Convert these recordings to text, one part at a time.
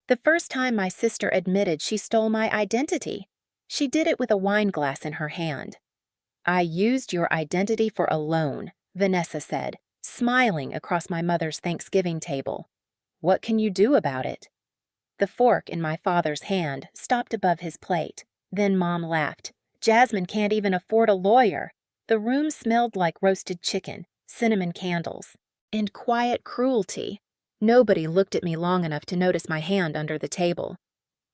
The first time my sister admitted she stole my identity. She did it with a wine glass in her hand. "I used your identity for a loan," Vanessa said, smiling across my mother's Thanksgiving table. "What can you do about it?" The fork in my father's hand stopped above his plate. Then Mom laughed. "Jasmine can't even afford a lawyer." The room smelled like roasted chicken, cinnamon candles, and quiet cruelty. Nobody looked at me long enough to notice my hand under the table.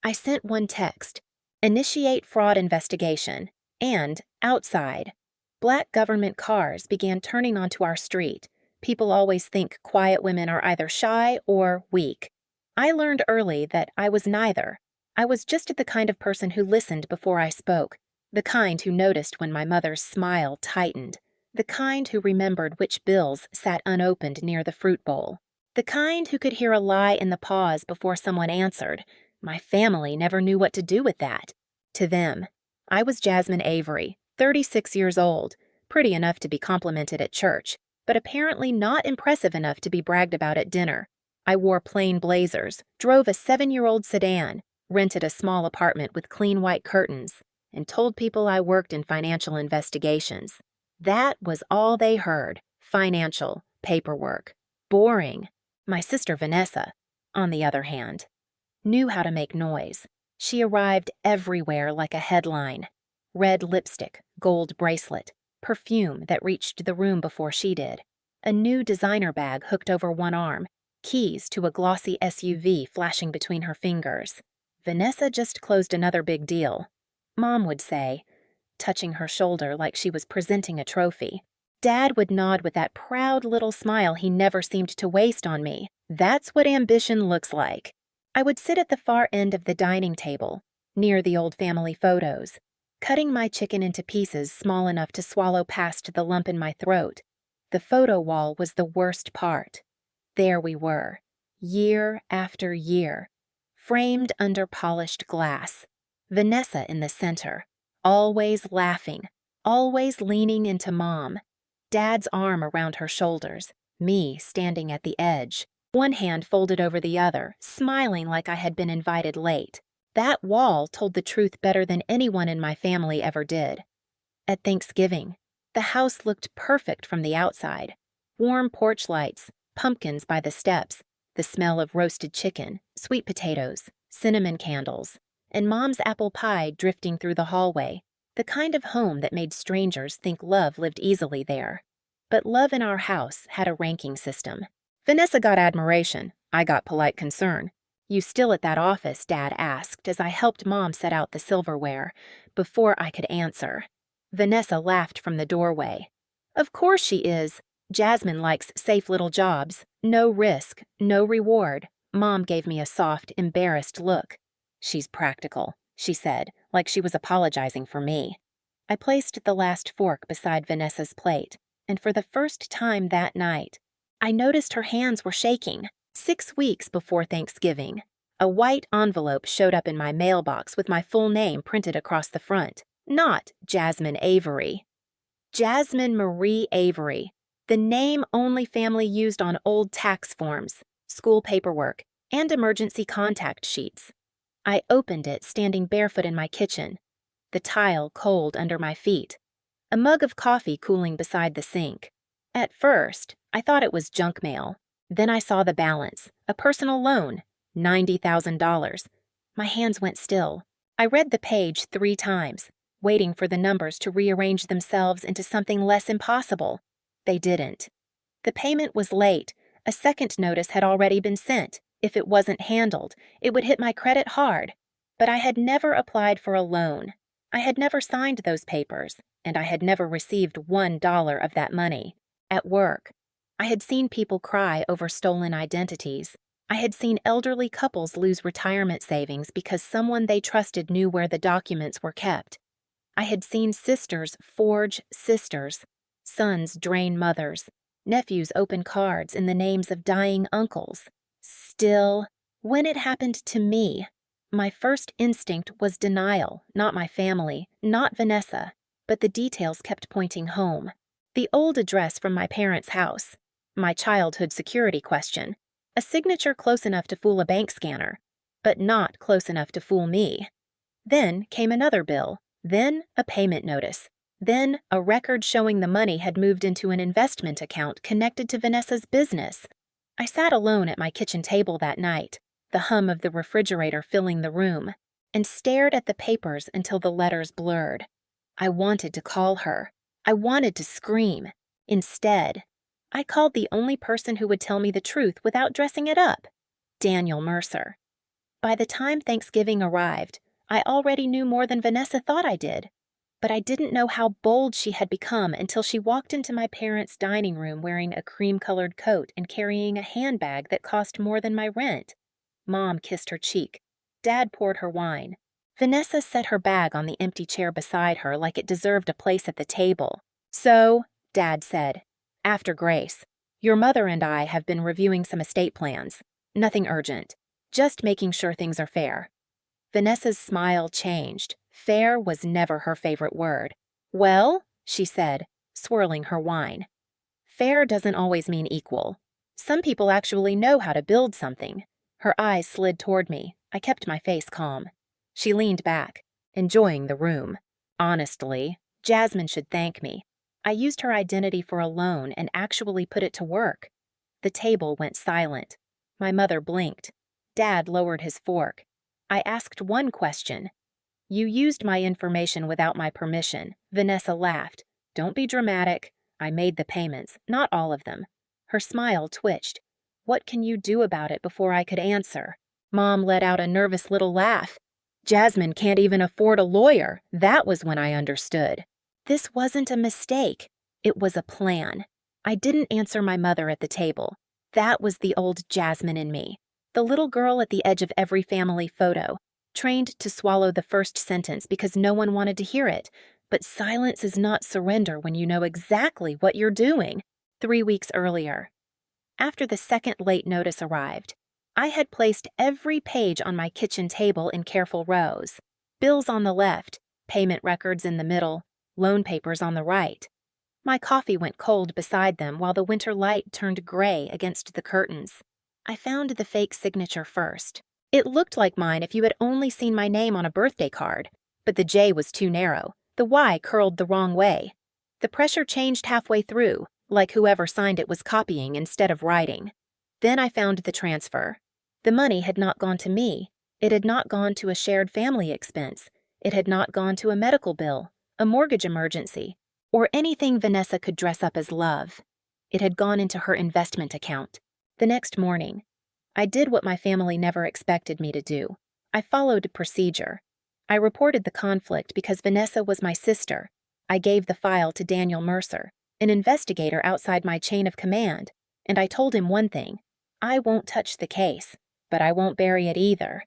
I sent one text: "Initiate fraud investigation," and outside, black government cars began turning onto our street. People always think quiet women are either shy or weak. I learned early that I was neither. I was just the kind of person who listened before I spoke, the kind who noticed when my mother's smile tightened, the kind who remembered which bills sat unopened near the fruit bowl, the kind who could hear a lie in the pause before someone answered. My family never knew what to do with that. To them, I was Jasmine Avery, 36 years old, pretty enough to be complimented at church, but apparently not impressive enough to be bragged about at dinner. I wore plain blazers, drove a 7-year-old sedan, rented a small apartment with clean white curtains, and told people I worked in financial investigations. That was all they heard: financial, paperwork. Boring. My sister Vanessa, on the other hand, knew how to make noise. She arrived everywhere like a headline. Red lipstick, gold bracelet, perfume that reached the room before she did, a new designer bag hooked over one arm, keys to a glossy SUV flashing between her fingers. Vanessa just closed another big deal, Mom would say, touching her shoulder like she was presenting a trophy. Dad would nod with that proud little smile he never seemed to waste on me. That's what ambition looks like. I would sit at the far end of the dining table, near the old family photos, cutting my chicken into pieces small enough to swallow past the lump in my throat. The photo wall was the worst part. There we were, year after year, framed under polished glass. Vanessa in the center, always laughing, always leaning into Mom. Dad's arm around her shoulders, me standing at the edge, one hand folded over the other, smiling like I had been invited late. That wall told the truth better than anyone in my family ever did. At Thanksgiving, the house looked perfect from the outside. Warm porch lights, pumpkins by the steps, the smell of roasted chicken, sweet potatoes, cinnamon candles, and Mom's apple pie drifting through the hallway, the kind of home that made strangers think love lived easily there. But love in our house had a ranking system. Vanessa got admiration. I got polite concern. "You still at that office?" Dad asked as I helped Mom set out the silverware, before I could answer. Vanessa laughed from the doorway. "Of course she is. Jasmine likes safe little jobs. No risk, no reward." Mom gave me a soft, embarrassed look. "She's practical," she said, like she was apologizing for me. I placed the last fork beside Vanessa's plate, and for the first time that night, I noticed her hands were shaking. 6 weeks before Thanksgiving, a white envelope showed up in my mailbox with my full name printed across the front. Not Jasmine Avery. Jasmine Marie Avery, the name only family used on old tax forms, school paperwork, and emergency contact sheets. I opened it standing barefoot in my kitchen, the tile cold under my feet, a mug of coffee cooling beside the sink. At first, I thought it was junk mail. Then I saw the balance, a personal loan, $90,000. My hands went still. I read the page 3 times, waiting for the numbers to rearrange themselves into something less impossible. They didn't. The payment was late. A second notice had already been sent. If it wasn't handled, it would hit my credit hard. But I had never applied for a loan. I had never signed those papers, and I had never received $1 of that money. At work, I had seen people cry over stolen identities. I had seen elderly couples lose retirement savings because someone they trusted knew where the documents were kept. I had seen sisters forge sisters, sons drain mothers, nephews open cards in the names of dying uncles. Still, when it happened to me, my first instinct was denial, not my family, not Vanessa, but the details kept pointing home. The old address from my parents' house, my childhood security question, a signature close enough to fool a bank scanner, but not close enough to fool me. Then came another bill, then a payment notice, then a record showing the money had moved into an investment account connected to Vanessa's business. I sat alone at my kitchen table that night, the hum of the refrigerator filling the room, and stared at the papers until the letters blurred. I wanted to call her. I wanted to scream. Instead, I called the only person who would tell me the truth without dressing it up, Daniel Mercer. By the time Thanksgiving arrived, I already knew more than Vanessa thought I did, but I didn't know how bold she had become until she walked into my parents' dining room wearing a cream-colored coat and carrying a handbag that cost more than my rent. Mom kissed her cheek. Dad poured her wine. Vanessa set her bag on the empty chair beside her like it deserved a place at the table. "So," Dad said, "after Grace, your mother and I have been reviewing some estate plans. Nothing urgent. Just making sure things are fair." Vanessa's smile changed. Fair was never her favorite word. "Well," she said, swirling her wine, "fair doesn't always mean equal. Some people actually know how to build something." Her eyes slid toward me. I kept my face calm. She leaned back, enjoying the room. "Honestly, Jasmine should thank me. I used her identity for a loan and actually put it to work." The table went silent. My mother blinked. Dad lowered his fork. I asked one question. "You used my information without my permission." Vanessa laughed. "Don't be dramatic. I made the payments, not all of them." Her smile twitched. "What can you do about it?" Before I could answer, Mom let out a nervous little laugh. "Jasmine can't even afford a lawyer." That was when I understood. This wasn't a mistake. It was a plan. I didn't answer my mother at the table. That was the old Jasmine in me. The little girl at the edge of every family photo, trained to swallow the first sentence because no one wanted to hear it. But silence is not surrender when you know exactly what you're doing. 3 weeks earlier, after the second late notice arrived, I had placed every page on my kitchen table in careful rows. Bills on the left, payment records in the middle, loan papers on the right. My coffee went cold beside them while the winter light turned gray against the curtains. I found the fake signature first. It looked like mine if you had only seen my name on a birthday card, but the J was too narrow. The Y curled the wrong way. The pressure changed halfway through, like whoever signed it was copying instead of writing. Then I found the transfer. The money had not gone to me. It had not gone to a shared family expense. It had not gone to a medical bill, a mortgage emergency, or anything Vanessa could dress up as love. It had gone into her investment account. The next morning, I did what my family never expected me to do. I followed procedure. I reported the conflict because Vanessa was my sister. I gave the file to Daniel Mercer, an investigator outside my chain of command, and I told him one thing: I won't touch the case, but I won't bury it either.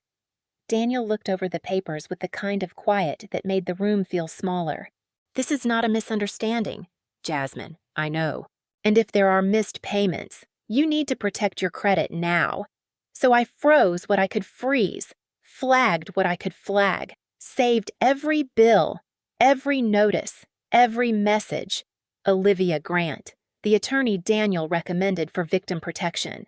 Daniel looked over the papers with the kind of quiet that made the room feel smaller. "This is not a misunderstanding, Jasmine, I know. And if there are missed payments, you need to protect your credit now." So I froze what I could freeze, flagged what I could flag, saved every bill, every notice, every message. Olivia Grant, the attorney Daniel recommended for victim protection,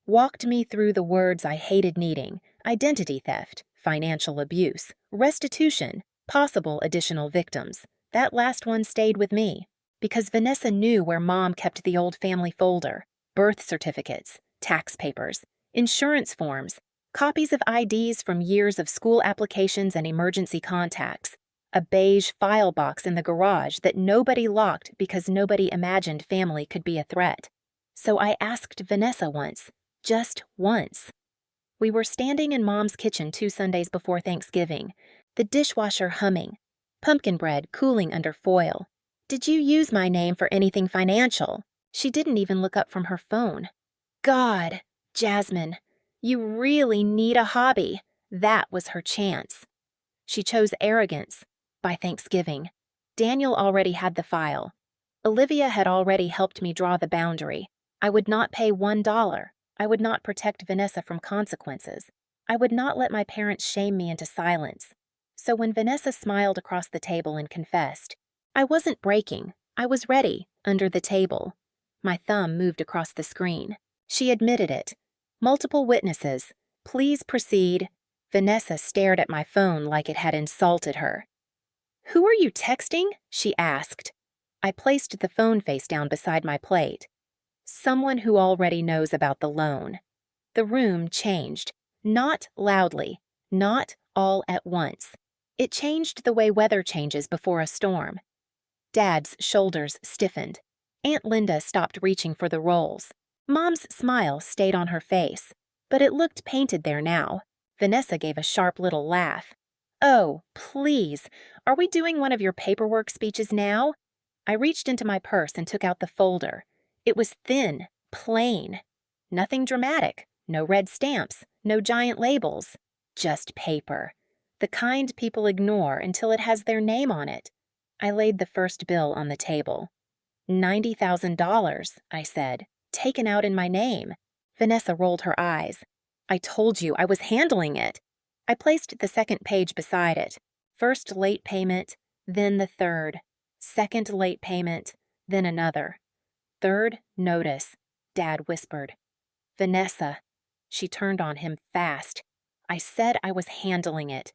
walked me through the words I hated needing: identity theft, financial abuse, restitution, possible additional victims. That last one stayed with me, because Vanessa knew where Mom kept the old family folder: birth certificates, tax papers, insurance forms, copies of IDs from years of school applications and emergency contacts, a beige file box in the garage that nobody locked because nobody imagined family could be a threat. So I asked Vanessa once, just once. We were standing in Mom's kitchen 2 Sundays before Thanksgiving, the dishwasher humming, pumpkin bread cooling under foil. "Did you use my name for anything financial?" She didn't even look up from her phone. "God, Jasmine, you really need a hobby." That was her chance. She chose arrogance. By Thanksgiving, Daniel already had the file. Olivia had already helped me draw the boundary. I would not pay $1. I would not protect Vanessa from consequences. I would not let my parents shame me into silence. So when Vanessa smiled across the table and confessed, I wasn't breaking. I was ready, under the table. My thumb moved across the screen. She admitted it. Multiple witnesses. Please proceed. Vanessa stared at my phone like it had insulted her. "Who are you texting?" she asked. I placed the phone face down beside my plate. "Someone who already knows about the loan." The room changed, not loudly, not all at once. It changed the way weather changes before a storm. Dad's shoulders stiffened. Aunt Linda stopped reaching for the rolls. Mom's smile stayed on her face, but it looked painted there now. Vanessa gave a sharp little laugh. "Oh, please, are we doing one of your paperwork speeches now?" I reached into my purse and took out the folder. It was thin, plain. Nothing dramatic, no red stamps, no giant labels. Just paper. The kind people ignore until it has their name on it. I laid the first bill on the table. $90,000, I said, taken out in my name. Vanessa rolled her eyes. "I told you I was handling it." I placed the second page beside it. First late payment, then the third. Second late payment, then another. Third notice, Dad whispered. "Vanessa." She turned on him fast. "I said I was handling it."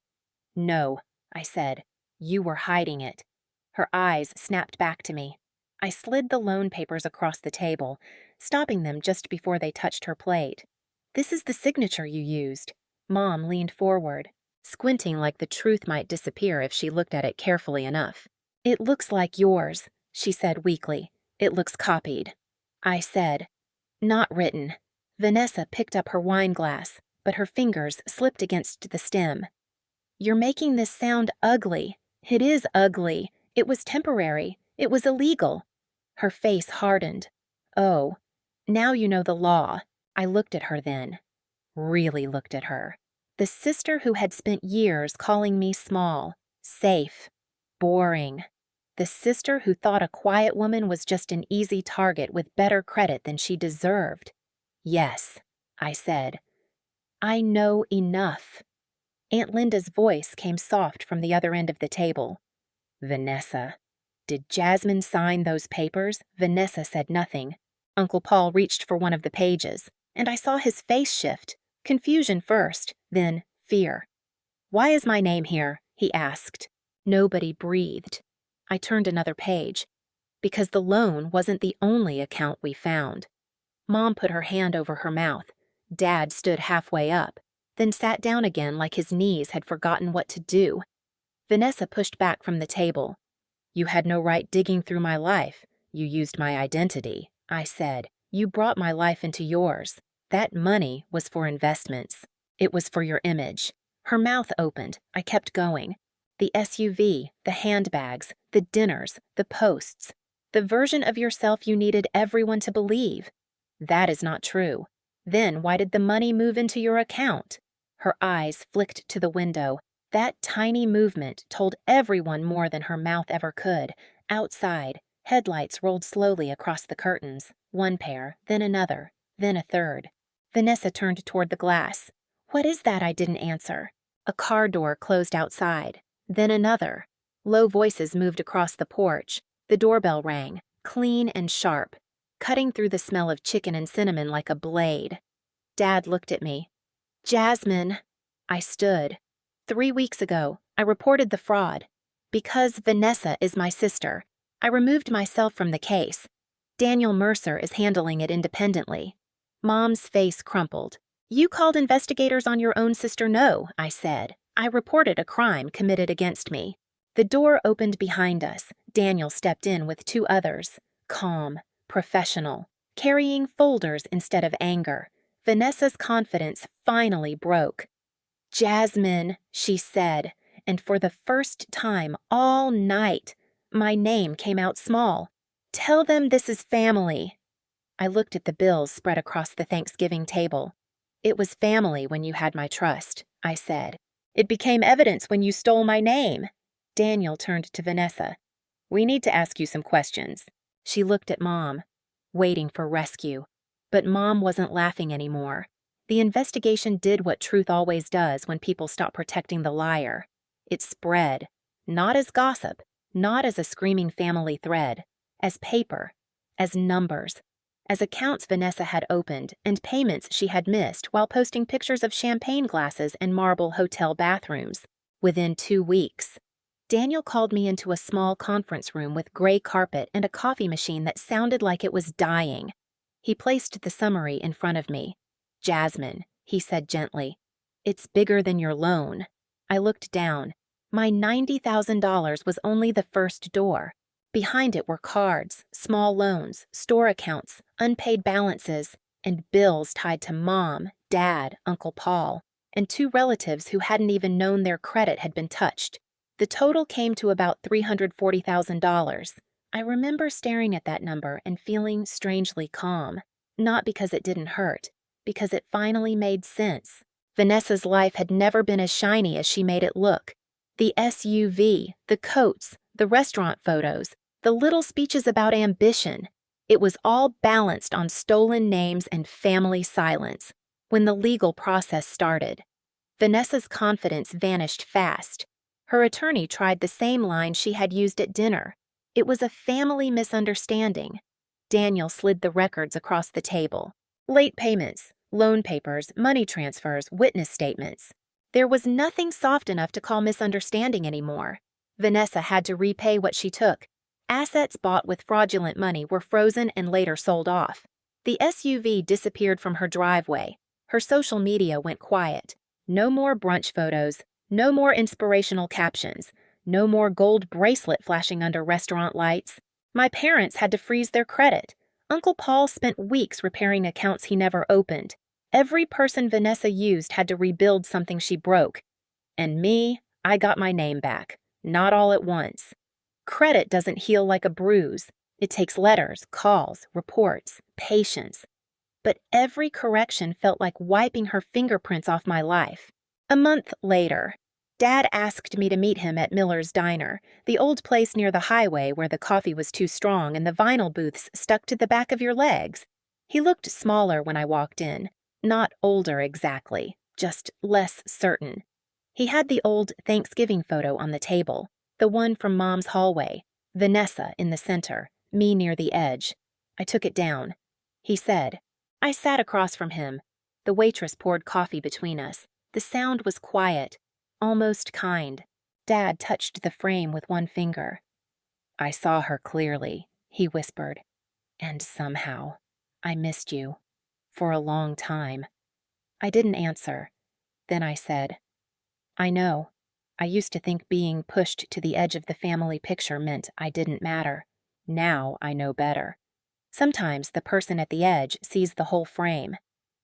"No," I said. "You were hiding it." Her eyes snapped back to me. I slid the loan papers across the table, stopping them just before they touched her plate. "This is the signature you used." Mom leaned forward, squinting like the truth might disappear if she looked at it carefully enough. "It looks like yours," she said weakly. "It looks copied." I said, "Not written." Vanessa picked up her wine glass, but her fingers slipped against the stem. "You're making this sound ugly." "It is ugly. It was temporary. It was illegal." Her face hardened. "Oh, now you know the law." I looked at her then. Really looked at her. The sister who had spent years calling me small, safe, boring. The sister who thought a quiet woman was just an easy target with better credit than she deserved. "Yes," I said. "I know enough." Aunt Linda's voice came soft from the other end of the table. "Vanessa." "Did Jasmine sign those papers?" Vanessa said nothing. Uncle Paul reached for one of the pages, and I saw his face shift. Confusion first, then fear. "Why is my name here?" he asked. Nobody breathed. I turned another page. "Because the loan wasn't the only account we found." Mom put her hand over her mouth. Dad stood halfway up, then sat down again like his knees had forgotten what to do. Vanessa pushed back from the table. "You had no right digging through my life. You used my identity," I said. "You brought my life into yours. That money was for investments. It was for your image." Her mouth opened. I kept going. "The SUV, the handbags, the dinners, the posts. The version of yourself you needed everyone to believe. That is not true. Then why did the money move into your account?" Her eyes flicked to the window. That tiny movement told everyone more than her mouth ever could. Outside, headlights rolled slowly across the curtains. One pair, then another, then a third. Vanessa turned toward the glass. "What is that?" I didn't answer. A car door closed outside. Then another. Low voices moved across the porch. The doorbell rang, clean and sharp, cutting through the smell of chicken and cinnamon like a blade. Dad looked at me. "Jasmine." I stood. 3 weeks ago, I reported the fraud. Because Vanessa is my sister, I removed myself from the case. Daniel Mercer is handling it independently. Mom's face crumpled. "You called investigators on your own sister?" "No," I said. "I reported a crime committed against me." The door opened behind us. Daniel stepped in with 2 others. Calm, professional, carrying folders instead of anger. Vanessa's confidence finally broke. "Jasmine," she said, and for the first time all night, my name came out small. "Tell them this is family." I looked at the bills spread across the Thanksgiving table. "It was family when you had my trust," I said. "It became evidence when you stole my name." Daniel turned to Vanessa. "We need to ask you some questions." She looked at Mom, waiting for rescue. But Mom wasn't laughing anymore. The investigation did what truth always does when people stop protecting the liar. It spread, not as gossip, not as a screaming family thread, as paper, as numbers. as accounts Vanessa had opened and payments she had missed while posting pictures of champagne glasses and marble hotel bathrooms. Within 2 weeks, Daniel called me into a small conference room with gray carpet and a coffee machine that sounded like it was dying. He placed the summary in front of me. "Jasmine," he said gently, "it's bigger than your loan." I looked down. My $90,000 was only the first door. Behind it were cards, small loans, store accounts, unpaid balances, and bills tied to Mom, Dad, Uncle Paul, and 2 relatives who hadn't even known their credit had been touched. The total came to about $340,000. I remember staring at that number and feeling strangely calm. Not because it didn't hurt, because it finally made sense. Vanessa's life had never been as shiny as she made it look. The SUV, the coats, the restaurant photos, the little speeches about ambition. It was all balanced on stolen names and family silence. When the legal process started, Vanessa's confidence vanished fast. Her attorney tried the same line she had used at dinner. It was a family misunderstanding. Daniel slid the records across the table. Late payments, loan papers, money transfers, witness statements. There was nothing soft enough to call misunderstanding anymore. Vanessa had to repay what she took. Assets bought with fraudulent money were frozen and later sold off. The SUV disappeared from her driveway. Her social media went quiet. No more brunch photos. No more inspirational captions. No more gold bracelet flashing under restaurant lights. My parents had to freeze their credit. Uncle Paul spent weeks repairing accounts he never opened. Every person Vanessa used had to rebuild something she broke. And me, I got my name back. Not all at once. Credit doesn't heal like a bruise. It takes letters, calls, reports, patience. But every correction felt like wiping her fingerprints off my life. A month later, Dad asked me to meet him at Miller's Diner, the old place near the highway where the coffee was too strong and the vinyl booths stuck to the back of your legs. He looked smaller when I walked in, not older exactly, just less certain. He had the old Thanksgiving photo on the table, the one from Mom's hallway, Vanessa in the center, me near the edge. I took it down. He said. I sat across from him. The waitress poured coffee between us. The sound was quiet, almost kind. Dad touched the frame with one finger. "I saw her clearly," he whispered. "And somehow, I missed you. For a long time." I didn't answer. Then I said, "I know. I used to think being pushed to the edge of the family picture meant I didn't matter. Now I know better. Sometimes the person at the edge sees the whole frame.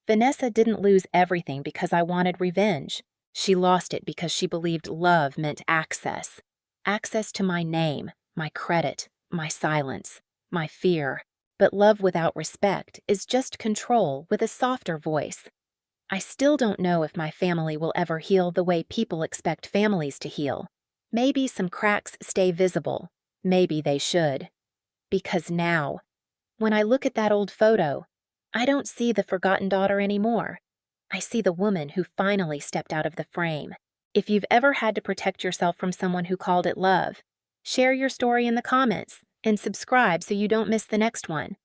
Vanessa didn't lose everything because I wanted revenge. She lost it because she believed love meant access. Access to my name, my credit, my silence, my fear. But love without respect is just control with a softer voice. I still don't know if my family will ever heal the way people expect families to heal. Maybe some cracks stay visible. Maybe they should. Because now, when I look at that old photo, I don't see the forgotten daughter anymore. I see the woman who finally stepped out of the frame. If you've ever had to protect yourself from someone who called it love, share your story in the comments and subscribe so you don't miss the next one.